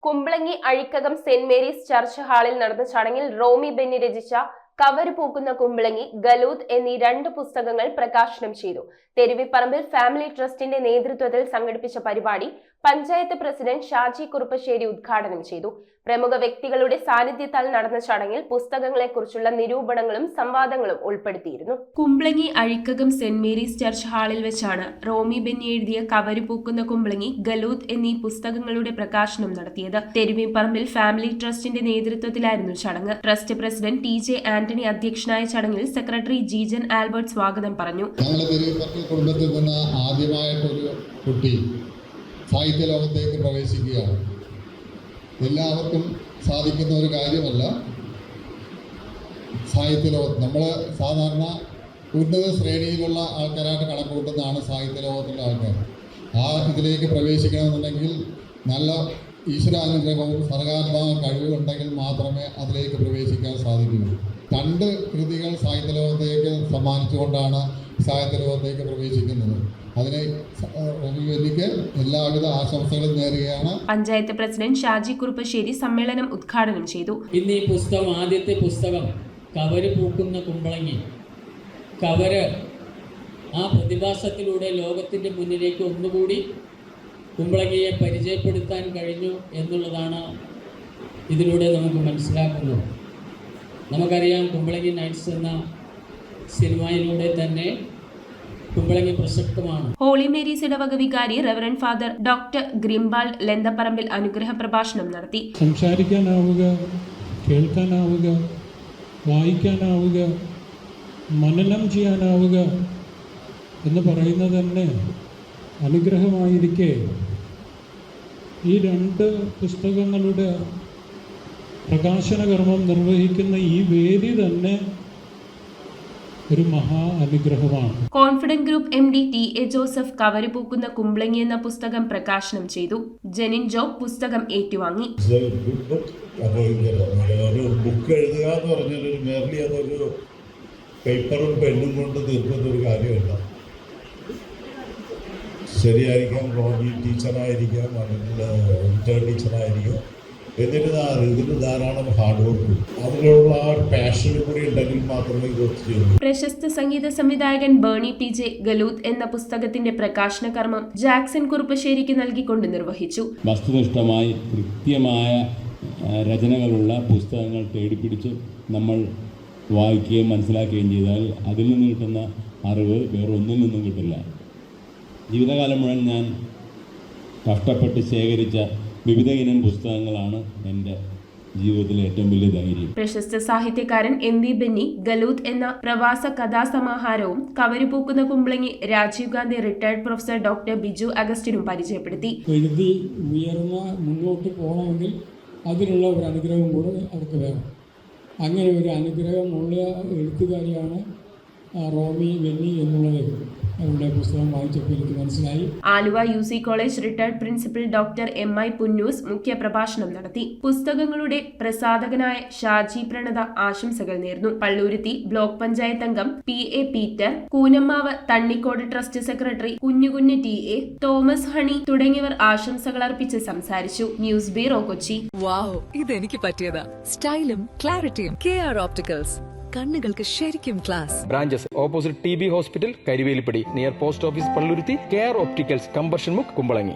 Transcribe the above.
Kumbalangi Azhikkakam saint Mary's church ഹാളിൽ നടന്ന ചടങ്ങിൽ റോമി ബെന്നി രചിച്ച കവര് പൂക്കുന്ന കുമ്പളങ്ങി, ഗലൂത്ത് എന്നീ 2 പുസ്തകങ്ങൾ പ്രകാശനം ചെയ്തു. തെരുവിപ്പറമ്പിൽ ഫാമിലി ട്രസ്റ്റിന്റെ നേതൃത്വത്തിൽ സംഘടിപ്പിച്ച പരിപാടി പഞ്ചായത്ത് പ്രസിഡന്റ് ഷാജി കുറുപ്പശ്ശേരി ഉദ്ഘാടനം ചെയ്തു. പ്രമുഖ വ്യക്തികളുടെ സാന്നിധ്യത്താൽ നടന്ന ചടങ്ങിൽ പുസ്തകങ്ങളെക്കുറിച്ചുള്ള നിരൂപണങ്ങളും സംവാദങ്ങളും ഉൾപ്പെടുത്തിയിരുന്നു. Kumbalangi Azhikkakam saint Mary's church ഹാളിൽ വെച്ചാണ് റോമി ബെന്നി എഴുതിയ കവര് പൂക്കുന്ന കുമ്പളങ്ങി, ഗലൂത്ത് എന്നീ പുസ്തകങ്ങളുടെ പ്രകാശനം നടത്തിയത്. തെരുവിപ്പറമ്പിൽ ഫാമിലി ട്രസ്റ്റിന്റെ നേതൃത്വത്തിലായിരുന്നു ചടങ്ങ്. ട്രസ്റ്റ് പ്രസിഡന്റ് TJ ആന്റണി അധ്യക്ഷനായ ചടങ്ങിൽ സെക്രട്ടറി ജീജൻ ആൽബർട്ട് സ്വാഗതം പറഞ്ഞു. കുടുംബത്തിൽ നിന്ന് ആദ്യമായിട്ടൊരു കുട്ടി സാഹിത്യ ലോകത്തേക്ക് പ്രവേശിക്കുകയാണ്. എല്ലാവർക്കും സാധിക്കുന്ന ഒരു കാര്യമല്ല സാഹിത്യ ലോകത്ത്. നമ്മൾ സാധാരണ ഉന്നത ശ്രേണിയിലുള്ള ആൾക്കാരായിട്ട് കണക്കുകൂട്ടുന്നതാണ് സാഹിത്യ ലോകത്തുള്ള ആൾക്കാർ. ആ ഇതിലേക്ക് പ്രവേശിക്കണമെന്നുണ്ടെങ്കിൽ നല്ല ഈശ്വരാനുഗ്രഹവും സർഗാത്മക കഴിവുണ്ടെങ്കിൽ മാത്രമേ അതിലേക്ക് പ്രവേശിക്കാൻ സാധിക്കുകയുള്ളൂ. 2 കൃതികൾ സാഹിത്യ ലോകത്തേക്ക് സമ്മാനിച്ചുകൊണ്ടാണ് സാഹിത്യ ലോകത്തേക്ക് പ്രവേശിക്കുന്നത്. അതിനെ റോമിക്ക് എല്ലാവിധ ആശംസകളും നേരുകയാണ്. പഞ്ചായത്ത് പ്രസിഡന്റ് ഷാജി കുറുപ്പശ്ശേരി സമ്മേളനം ഉദ്ഘാടനം ചെയ്തു. ഇന്ന് ഈ പുസ്തകം, ആദ്യത്തെ പുസ്തകം കവര് പൂക്കുന്ന കുമ്പളങ്ങി, കവര് ആ പ്രതിഭാസത്തിലൂടെ ലോകത്തിൻ്റെ മുന്നിലേക്ക് ഒന്നുകൂടി കുമ്പളങ്ങിയെ പരിചയപ്പെടുത്താൻ കഴിഞ്ഞു എന്നുള്ളതാണ് ഇതിലൂടെ നമുക്ക് മനസ്സിലാക്കുന്നത്. നമുക്കറിയാം, കുമ്പളങ്ങി നൈറ്റ്സ് എന്ന സിനിമയിലൂടെ തന്നെ കുമ്പളങ്ങി പ്രസക്തമാണ്. ഹോളി മേരീസ് ഇടവക വികാരി റവറന്റ് ഫാദർ ഡോക്ടർ ഗ്രിംബാൾ ലെന്തപ്പറമ്പിൽ അനുഗ്രഹ പ്രഭാഷണം നടത്തി. സംസാരിക്കാനാവുക, കേൾക്കാനാവുക, വായിക്കാനാവുക, മനനം ചെയ്യാനാവുക എന്ന് പറയുന്നത് തന്നെ അനുഗ്രഹമായിരിക്കെ ഈ 2 പുസ്തകങ്ങളുടെ പ്രകാശന കർമ്മം നിർവഹിക്കുന്ന ഈ വേദി തന്നെ ഒരു മഹാ അനുഗ്രഹമാണ്. Confident group MD TA Joseph cover പൂക്കുന്ന കുമ്പളങ്ങി എന്ന പുസ്തകം പ്രകാശനം ചെയ്തു. ജെനിൻ ജോബ് പുസ്തകം ഏറ്റുവാങ്ങി. ഒരു ബുക്ക് എഴുതുക എന്ന് പറഞ്ഞാൽ ഒരു മേർലി അതൊരു പേപ്പറും പെണ്ണും കൊണ്ട് തീർക്കുന്ന ഒരു കാര്യമല്ല. ശരിയായിരിക്കാം, റോബി ടീച്ചറായിരിക്കാം, അല്ലെങ്കിൽ ഇന്റേൺ ടീച്ചറായിരിക്കാം, ഇതിന് ധാരാളം ഹാർഡ് വർക്ക്, അതിനുള്ള ആ പാഷനും കൂടി ഉണ്ടെങ്കിൽ മാത്രമേ ഇത് ചെയ്യുള്ളൂ. പ്രശസ്ത സംഗീത സംവിധായകൻ ബേണി PJ ഗലൂത്ത് എന്ന പുസ്തകത്തിന്റെ പ്രകാശന കർമ്മം ജാക്സൺ കുറുപ്പശ്ശേരിക്ക് നൽകിക്കൊണ്ട് നിർവഹിച്ചു. വസ്തുനിഷ്ഠമായി കൃത്യമായ രചനകളുള്ള പുസ്തകങ്ങൾ തേടിപ്പിടിച്ച് നമ്മൾ വായിക്കുകയും മനസ്സിലാക്കുകയും ചെയ്താൽ അതിൽ നിന്ന് കിട്ടുന്ന അറിവ് വേറെ ഒന്നിൽ നിന്നും കിട്ടില്ല. ജീവിതകാലം മുഴുവൻ ഞാൻ കഷ്ടപ്പെട്ട് ശേഖരിച്ച വിവിധ ഇനം പുസ്തകങ്ങളാണ് എൻ്റെ ജീവിതത്തിലെ ഏറ്റവും വലിയ ധൈര്യം. പ്രശസ്ത സാഹിത്യകാരൻ MV ബെന്നി ഗലൂത്ത് എന്ന പ്രവാസ കഥാസമാഹാരവും കവര് പൂക്കുന്ന Kumbalangi Rajiv Gandhi retired professor doctor Biju അഗസ്റ്റിനും പരിചയപ്പെടുത്തി. എഴുതി ഉയർന്ന മുന്നോട്ട് പോകണമെങ്കിൽ അതിനുള്ള ഒരു അനുഗ്രഹം കൂടെ അവർക്ക് വേണം. അങ്ങനെ ഒരു അനുഗ്രഹമുള്ള എഴുത്തുകാരിയാണ് റോമി ബെന്നി എന്നുള്ളത് അവരുടെ പുസ്തകം വായിച്ചപ്പോൾ എനിക്ക് മനസ്സിലായി. Aluva UC college retired principal doctor MI Punnoose മുഖ്യ പ്രഭാഷണം നടത്തി. പുസ്തകങ്ങളുടെ പ്രസാധകനായ ഷാജി പ്രണത ആശംസകൾ നേർന്നു. പള്ളൂരുത്തി ബ്ലോക്ക് പഞ്ചായത്ത് അംഗം PA Peter, Koonammavu Thannikode trust secretary Kunjukunju TA, Thomas honey തുടങ്ങിയവർ ആശംസകൾ അർപ്പിച്ച് സംസാരിച്ചു. News bureau, Kochi. വാവ്, ഇതെനിക്ക് പറ്റിയതാ. സ്റ്റൈലും ക്ലാരിറ്റിയും. KR ഓപ്റ്റിക്കൽസ്, കണ്ണുകൾക്ക് ശരിക്കും class. Branches opposite TB hospital, Karivelippady, near post office, Palluruthy. KR opticals, combustion മുക്ക്, കുമ്പളങ്ങി.